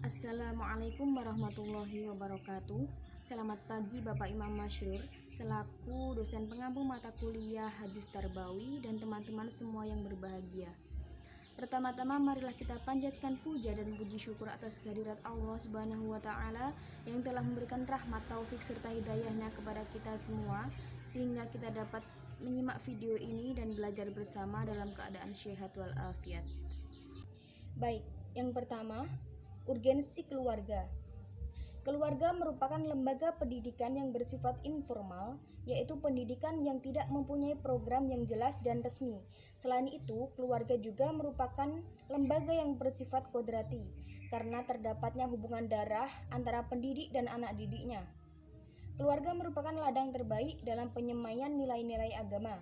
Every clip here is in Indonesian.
Assalamualaikum warahmatullahi wabarakatuh. Selamat pagi Bapak Imam Masyrur, selaku dosen pengampu mata kuliah Hadis Tarbawi dan teman-teman semua yang berbahagia. Pertama-tama marilah kita panjatkan puja dan puji syukur atas kehadirat Allah Subhanahu wa taala yang telah memberikan rahmat, taufik serta hidayahnya kepada kita semua sehingga kita dapat menyimak video ini dan belajar bersama dalam keadaan sehat walafiat. Baik, yang pertama, urgensi keluarga. Keluarga merupakan lembaga pendidikan yang bersifat informal, yaitu pendidikan yang tidak mempunyai program yang jelas dan resmi. Selain itu, keluarga juga merupakan lembaga yang bersifat kodrati, karena terdapatnya hubungan darah antara pendidik dan anak didiknya. Keluarga merupakan ladang terbaik dalam penyemaian nilai-nilai agama.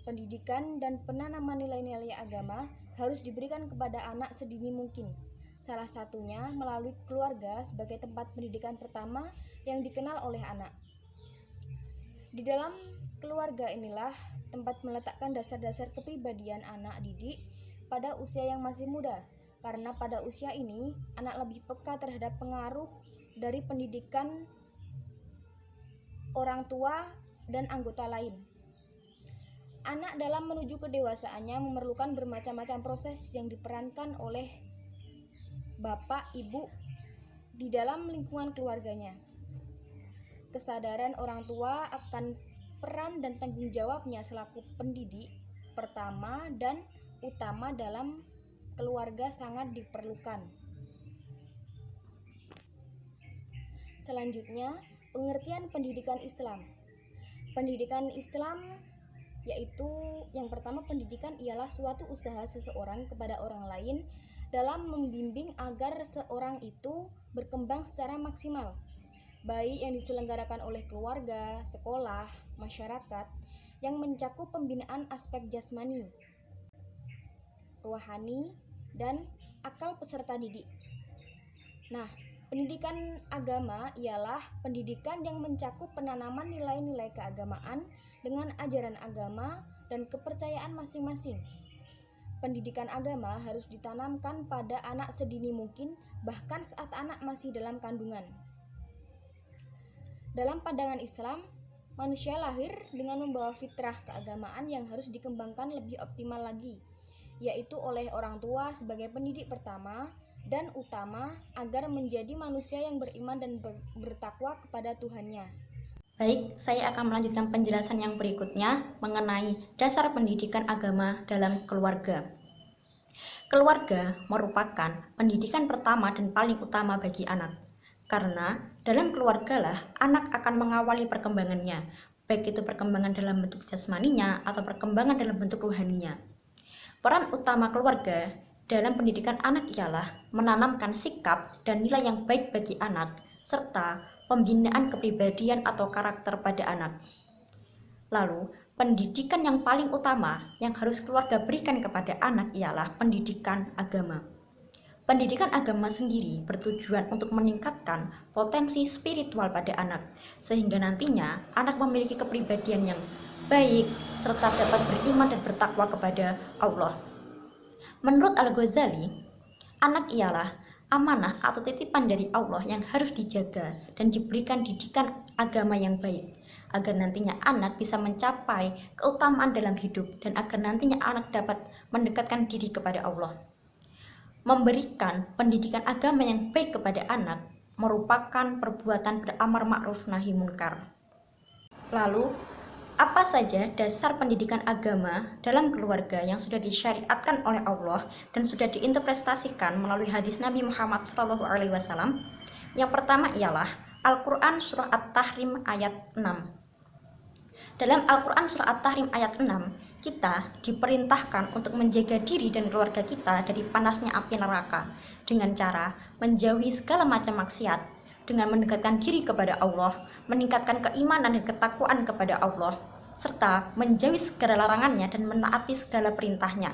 Pendidikan dan penanaman nilai-nilai agama harus diberikan kepada anak sedini mungkin. Salah satunya melalui keluarga sebagai tempat pendidikan pertama yang dikenal oleh anak. Di dalam keluarga inilah tempat meletakkan dasar-dasar kepribadian anak didik pada usia yang masih muda, karena pada usia ini anak lebih peka terhadap pengaruh dari pendidikan orang tua dan anggota lain. Anak dalam menuju kedewasaannya memerlukan bermacam-macam proses yang diperankan oleh bapak, ibu di dalam lingkungan keluarganya. Kesadaran orang tua akan peran dan tanggung jawabnya selaku pendidik pertama dan utama dalam keluarga sangat diperlukan. Selanjutnya, pengertian pendidikan Islam. Pendidikan Islam yaitu yang pertama, pendidikan ialah suatu usaha seseorang kepada orang lain dalam membimbing agar seorang itu berkembang secara maksimal, baik yang diselenggarakan oleh keluarga, sekolah, masyarakat, yang mencakup pembinaan aspek jasmani, rohani, dan akal peserta didik. Nah, pendidikan agama ialah pendidikan yang mencakup penanaman nilai-nilai keagamaan dengan ajaran agama dan kepercayaan masing-masing. Pendidikan agama harus ditanamkan pada anak sedini mungkin, bahkan saat anak masih dalam kandungan. Dalam pandangan Islam, manusia lahir dengan membawa fitrah keagamaan yang harus dikembangkan lebih optimal lagi, yaitu oleh orang tua sebagai pendidik pertama dan utama agar menjadi manusia yang beriman dan bertakwa kepada Tuhannya. Baik, saya akan melanjutkan penjelasan yang berikutnya mengenai dasar pendidikan agama dalam keluarga. Keluarga merupakan pendidikan pertama dan paling utama bagi anak, karena dalam keluargalah anak akan mengawali perkembangannya, baik itu perkembangan dalam bentuk jasmaninya atau perkembangan dalam bentuk rohaninya. Peran utama keluarga dalam pendidikan anak ialah menanamkan sikap dan nilai yang baik bagi anak, serta pembinaan kepribadian atau karakter pada anak. Lalu, pendidikan yang paling utama yang harus keluarga berikan kepada anak ialah pendidikan agama. Pendidikan agama sendiri bertujuan untuk meningkatkan potensi spiritual pada anak, sehingga nantinya anak memiliki kepribadian yang baik, serta dapat beriman dan bertakwa kepada Allah. Menurut Al-Ghazali, anak ialah amanah atau titipan dari Allah yang harus dijaga dan diberikan didikan agama yang baik, agar nantinya anak bisa mencapai keutamaan dalam hidup dan agar nantinya anak dapat mendekatkan diri kepada Allah. Memberikan pendidikan agama yang baik kepada anak merupakan perbuatan beramar ma'ruf nahi munkar. Lalu, apa saja dasar pendidikan agama dalam keluarga yang sudah disyariatkan oleh Allah dan sudah diinterpretasikan melalui hadis Nabi Muhammad SAW? Yang pertama ialah Al-Quran Surah At-Tahrim ayat 6. Dalam Al-Quran Surah At-Tahrim ayat 6, kita diperintahkan untuk menjaga diri dan keluarga kita dari panasnya api neraka dengan cara menjauhi segala macam maksiat, dengan mendekatkan diri kepada Allah, meningkatkan keimanan dan ketakwaan kepada Allah, serta menjauhi segala larangannya dan menaati segala perintahnya.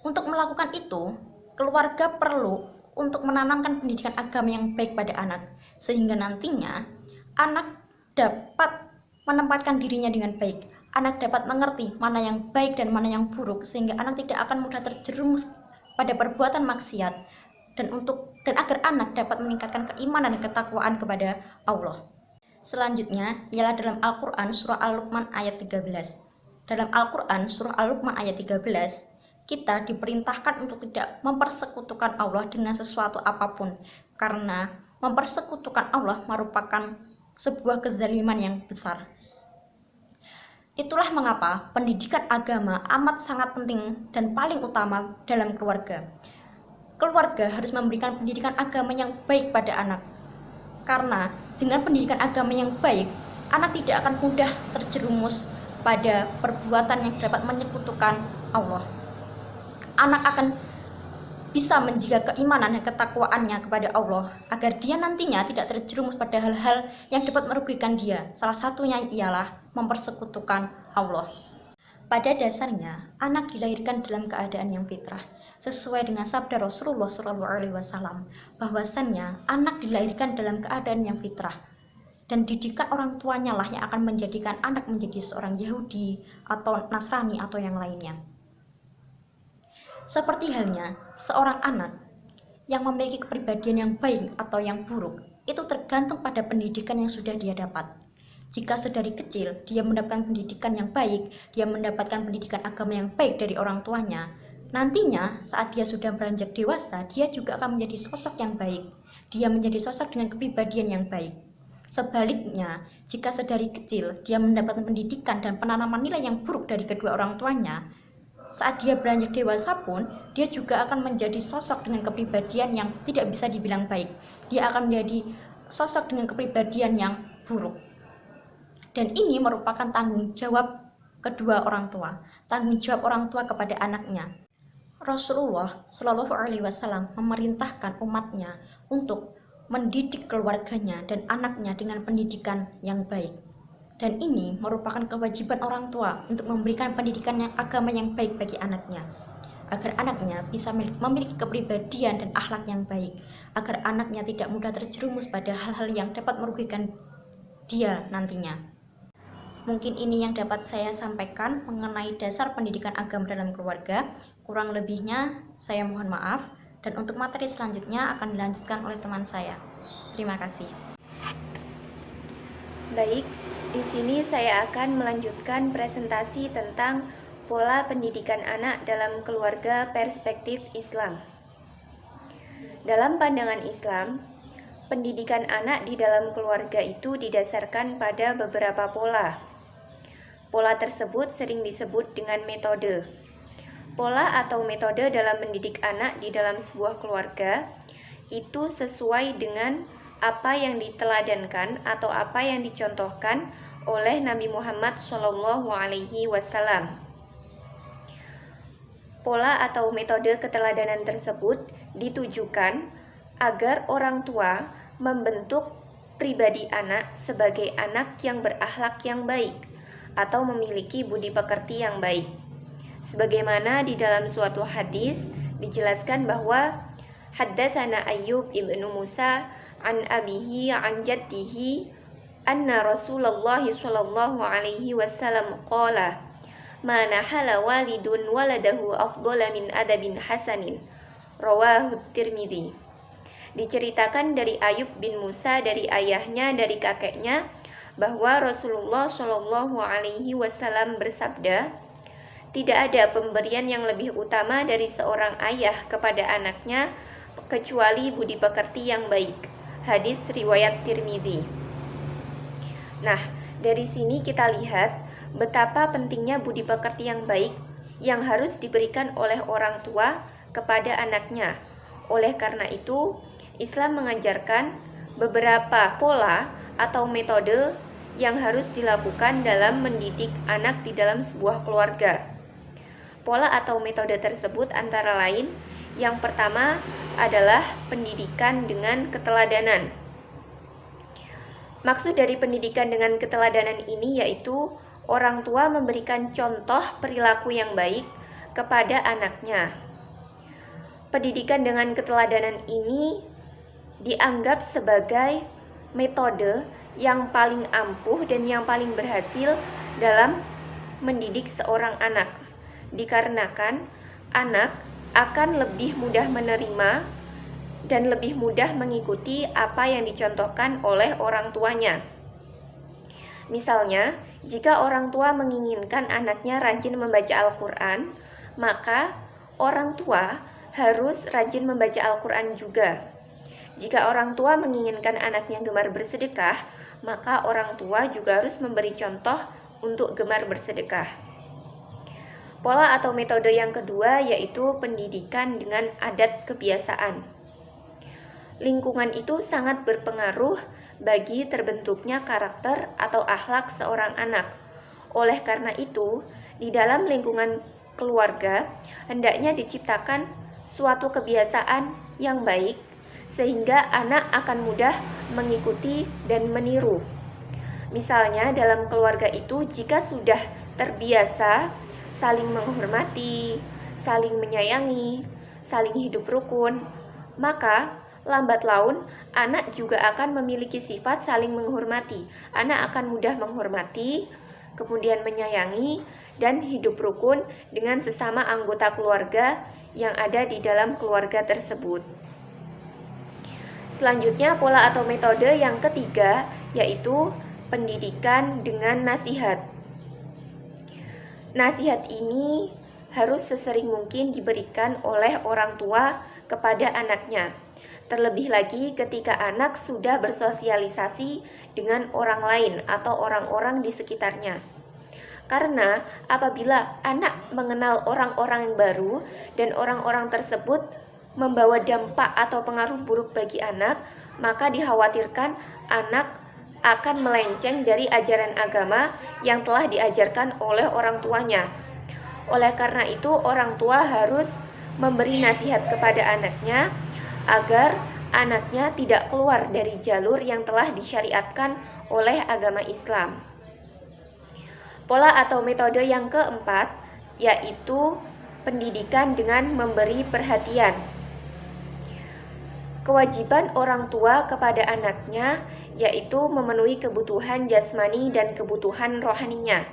Untuk melakukan itu, keluarga perlu untuk menanamkan pendidikan agama yang baik pada anak, sehingga nantinya anak dapat menempatkan dirinya dengan baik. Anak dapat mengerti mana yang baik dan mana yang buruk, sehingga anak tidak akan mudah terjerumus pada perbuatan maksiat dan agar anak dapat meningkatkan keimanan dan ketakwaan kepada Allah. Selanjutnya ialah dalam Al-Quran surah Al-Luqman ayat 13. Dalam Al-Quran surah Al-Luqman ayat 13, kita diperintahkan untuk tidak mempersekutukan Allah dengan sesuatu apapun, karena mempersekutukan Allah merupakan sebuah kezaliman yang besar. Itulah mengapa pendidikan agama amat sangat penting dan paling utama dalam keluarga. Keluarga harus memberikan pendidikan agama yang baik pada anak. Karena dengan pendidikan agama yang baik, anak tidak akan mudah terjerumus pada perbuatan yang dapat menyekutukan Allah. Anak akan bisa menjaga keimanan dan ketakwaannya kepada Allah agar dia nantinya tidak terjerumus pada hal-hal yang dapat merugikan dia. Salah satunya ialah mempersekutukan Allah. Pada dasarnya, anak dilahirkan dalam keadaan yang fitrah, sesuai dengan sabda Rasulullah SAW, bahwasannya anak dilahirkan dalam keadaan yang fitrah, dan didikan orang tuanya lah yang akan menjadikan anak menjadi seorang Yahudi atau Nasrani atau yang lainnya. Seperti halnya seorang anak yang memiliki kepribadian yang baik atau yang buruk, itu tergantung pada pendidikan yang sudah dia dapat. Jika sedari kecil dia mendapatkan pendidikan yang baik, dia mendapatkan pendidikan agama yang baik dari orang tuanya, nantinya saat dia sudah beranjak dewasa, dia juga akan menjadi sosok yang baik. Dia menjadi sosok dengan kepribadian yang baik. Sebaliknya, jika sedari kecil dia mendapatkan pendidikan dan penanaman nilai yang buruk dari kedua orang tuanya, saat dia beranjak dewasa pun, dia juga akan menjadi sosok dengan kepribadian yang tidak bisa dibilang baik. Dia akan menjadi sosok dengan kepribadian yang buruk. Dan ini merupakan tanggung jawab kedua orang tua, tanggung jawab orang tua kepada anaknya. Rasulullah Shallallahu Alaihi Wasallam memerintahkan umatnya untuk mendidik keluarganya dan anaknya dengan pendidikan yang baik. Dan ini merupakan kewajiban orang tua untuk memberikan pendidikan yang agama yang baik bagi anaknya, agar anaknya bisa memiliki kepribadian dan akhlak yang baik, agar anaknya tidak mudah terjerumus pada hal-hal yang dapat merugikan dia nantinya. Mungkin ini yang dapat saya sampaikan mengenai dasar pendidikan agama dalam keluarga. Kurang lebihnya saya mohon maaf, dan untuk materi selanjutnya akan dilanjutkan oleh teman saya. Terima kasih. Baik, di sini saya akan melanjutkan presentasi tentang pola pendidikan anak dalam keluarga perspektif Islam. Dalam pandangan Islam, pendidikan anak di dalam keluarga itu didasarkan pada beberapa pola. Pola tersebut sering disebut dengan metode. Pola atau metode dalam mendidik anak di dalam sebuah keluarga itu sesuai dengan apa yang diteladankan atau apa yang dicontohkan oleh Nabi Muhammad SAW. Pola atau metode keteladanan tersebut ditujukan agar orang tua membentuk pribadi anak sebagai anak yang berakhlak yang baik atau memiliki budi pekerti yang baik. Sebagaimana di dalam suatu hadis dijelaskan bahwa haddatsana Ayyub ibnu Musa an abihi an jaddihi anna Rasulullah sallallahu alaihi wasallam qala ma nahala walidun waladahu afdala min adabin hasanin, rawahu Tirmidzi. Diceritakan dari Ayub bin Musa dari ayahnya dari kakeknya bahwa Rasulullah Shallallahu Alaihi Wasallam bersabda, tidak ada pemberian yang lebih utama dari seorang ayah kepada anaknya kecuali budi pekerti yang baik. Hadis riwayat Tirmidzi. Nah, dari sini kita lihat betapa pentingnya budi pekerti yang baik yang harus diberikan oleh orang tua kepada anaknya. Oleh karena itu, Islam mengajarkan beberapa pola atau metode yang harus dilakukan dalam mendidik anak di dalam sebuah keluarga. Pola atau metode tersebut antara lain, yang pertama adalah pendidikan dengan keteladanan. Maksud dari pendidikan dengan keteladanan ini yaitu orang tua memberikan contoh perilaku yang baik kepada anaknya. Pendidikan dengan keteladanan ini dianggap sebagai metode yang paling ampuh dan yang paling berhasil dalam mendidik seorang anak, dikarenakan anak akan lebih mudah menerima dan lebih mudah mengikuti apa yang dicontohkan oleh orang tuanya. Misalnya, jika orang tua menginginkan anaknya rajin membaca Al-Quran, maka orang tua harus rajin membaca Al-Quran juga. Jika orang tua menginginkan anaknya gemar bersedekah, maka orang tua juga harus memberi contoh untuk gemar bersedekah. Pola atau metode yang kedua yaitu pendidikan dengan adat kebiasaan. Lingkungan itu sangat berpengaruh bagi terbentuknya karakter atau akhlak seorang anak. Oleh karena itu, di dalam lingkungan keluarga hendaknya diciptakan suatu kebiasaan yang baik sehingga anak akan mudah mengikuti dan meniru. Misalnya dalam keluarga itu jika sudah terbiasa saling menghormati, saling menyayangi, saling hidup rukun, maka lambat laun anak juga akan memiliki sifat saling menghormati. Anak akan mudah menghormati, kemudian menyayangi, dan hidup rukun dengan sesama anggota keluarga yang ada di dalam keluarga tersebut. Selanjutnya, pola atau metode yang ketiga yaitu pendidikan dengan nasihat. Nasihat ini harus sesering mungkin diberikan oleh orang tua kepada anaknya. Terlebih lagi ketika anak sudah bersosialisasi dengan orang lain atau orang-orang di sekitarnya. Karena apabila anak mengenal orang-orang yang baru dan orang-orang tersebut membawa dampak atau pengaruh buruk bagi anak, maka dikhawatirkan anak akan melenceng dari ajaran agama yang telah diajarkan oleh orang tuanya. Oleh karena itu, orang tua harus memberi nasihat kepada anaknya agar anaknya tidak keluar dari jalur yang telah disyariatkan oleh agama Islam. Pola atau metode yang keempat yaitu pendidikan dengan memberi perhatian. Kewajiban orang tua kepada anaknya yaitu memenuhi kebutuhan jasmani dan kebutuhan rohaninya.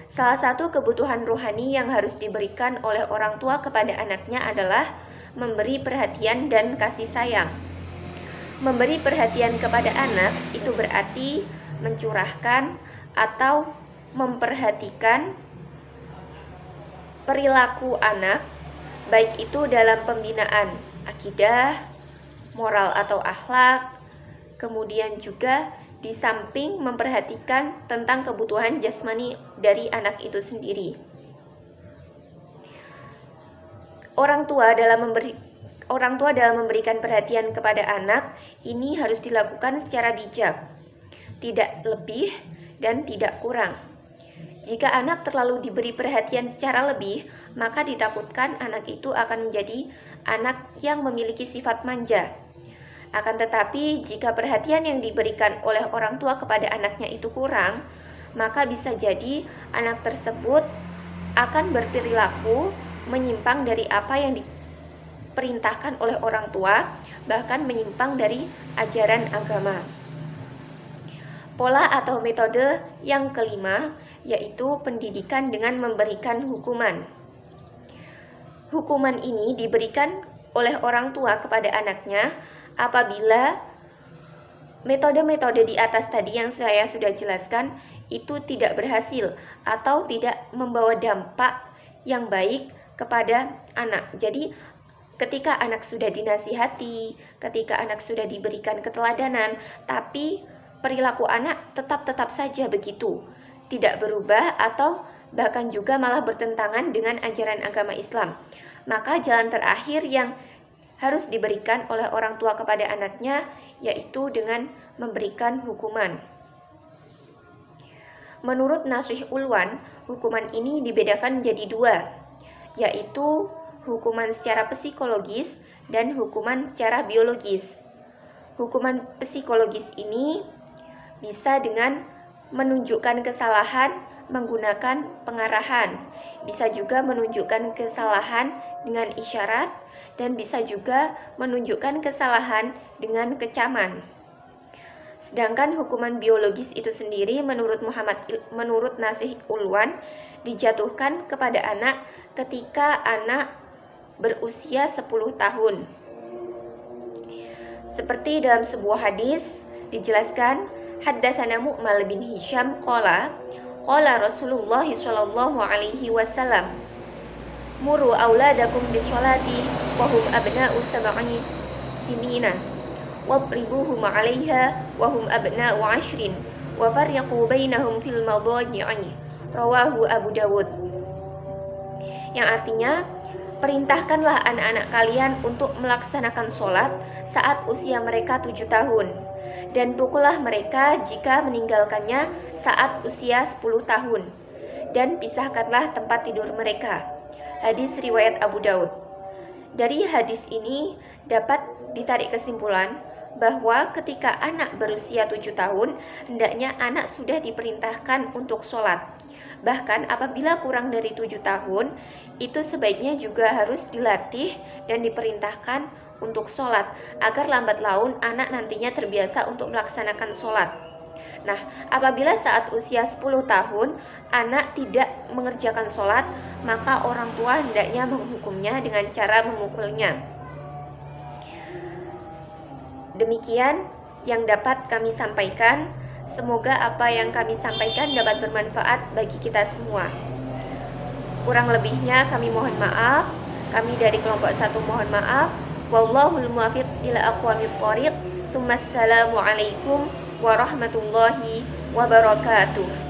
Salah satu kebutuhan rohani yang harus diberikan oleh orang tua kepada anaknya adalah memberi perhatian dan kasih sayang. Memberi perhatian kepada anak itu berarti mencurahkan atau memperhatikan perilaku anak, baik itu dalam pembinaan akidah, moral atau akhlak, kemudian juga di samping memperhatikan tentang kebutuhan jasmani dari anak itu sendiri. Orang tua dalam memberikan perhatian kepada anak ini harus dilakukan secara bijak, tidak lebih dan tidak kurang. Jika anak terlalu diberi perhatian secara lebih, maka ditakutkan anak itu akan menjadi anak yang memiliki sifat manja. Akan tetapi, jika perhatian yang diberikan oleh orang tua kepada anaknya itu kurang, maka bisa jadi anak tersebut akan berperilaku menyimpang dari apa yang diperintahkan oleh orang tua, bahkan menyimpang dari ajaran agama. Pola atau metode yang kelima yaitu pendidikan dengan memberikan hukuman. Hukuman ini diberikan oleh orang tua kepada anaknya apabila metode-metode di atas tadi yang saya sudah jelaskan itu tidak berhasil atau tidak membawa dampak yang baik kepada anak. Jadi ketika anak sudah dinasihati, ketika anak sudah diberikan keteladanan, tapi perilaku anak tetap saja begitu, tidak berubah atau bahkan juga malah bertentangan dengan ajaran agama Islam, maka jalan terakhir yang harus diberikan oleh orang tua kepada anaknya yaitu dengan memberikan hukuman. Menurut Nashih Ulwan, hukuman ini dibedakan menjadi dua, yaitu hukuman secara psikologis dan hukuman secara biologis. Hukuman psikologis ini bisa dengan menunjukkan kesalahan menggunakan pengarahan, bisa juga menunjukkan kesalahan dengan isyarat, dan bisa juga menunjukkan kesalahan dengan kecaman. Sedangkan hukuman biologis itu sendiri menurut Nashih Ulwan dijatuhkan kepada anak ketika anak berusia 10 tahun. Seperti dalam sebuah hadis dijelaskan, haddatsana Mu'mal bin Hisham qala Rasulullah sallallahu alaihi wasallam, muru auladakum bisolati wa hum abna'u sab'i sinina wadribuhum 'alaiha wa hum abna'u 'ashrin wa farriqu bainahum fil madhaji'i. Rawahu Abu Dawud. Yang artinya, perintahkanlah anak-anak kalian untuk melaksanakan sholat saat usia mereka 7 tahun, dan pukullah mereka jika meninggalkannya saat usia 10 tahun, dan pisahkanlah tempat tidur mereka. Hadis riwayat Abu Daud. Dari hadis ini dapat ditarik kesimpulan bahwa ketika anak berusia 7 tahun, hendaknya anak sudah diperintahkan untuk sholat. Bahkan apabila kurang dari 7 tahun, itu sebaiknya juga harus dilatih dan diperintahkan untuk sholat, agar lambat laun anak nantinya terbiasa untuk melaksanakan sholat. Nah, apabila saat usia 10 tahun anak tidak mengerjakan sholat, maka orang tua hendaknya menghukumnya dengan cara memukulnya. Demikian yang dapat kami sampaikan. Semoga apa yang kami sampaikan dapat bermanfaat bagi kita semua. Kurang lebihnya kami mohon maaf. Kami dari kelompok 1 mohon maaf. Wallahul muwaffiq ila aqwamit thoriq. Tsummassalamu alaikum warahmatullahi wabarakatuh.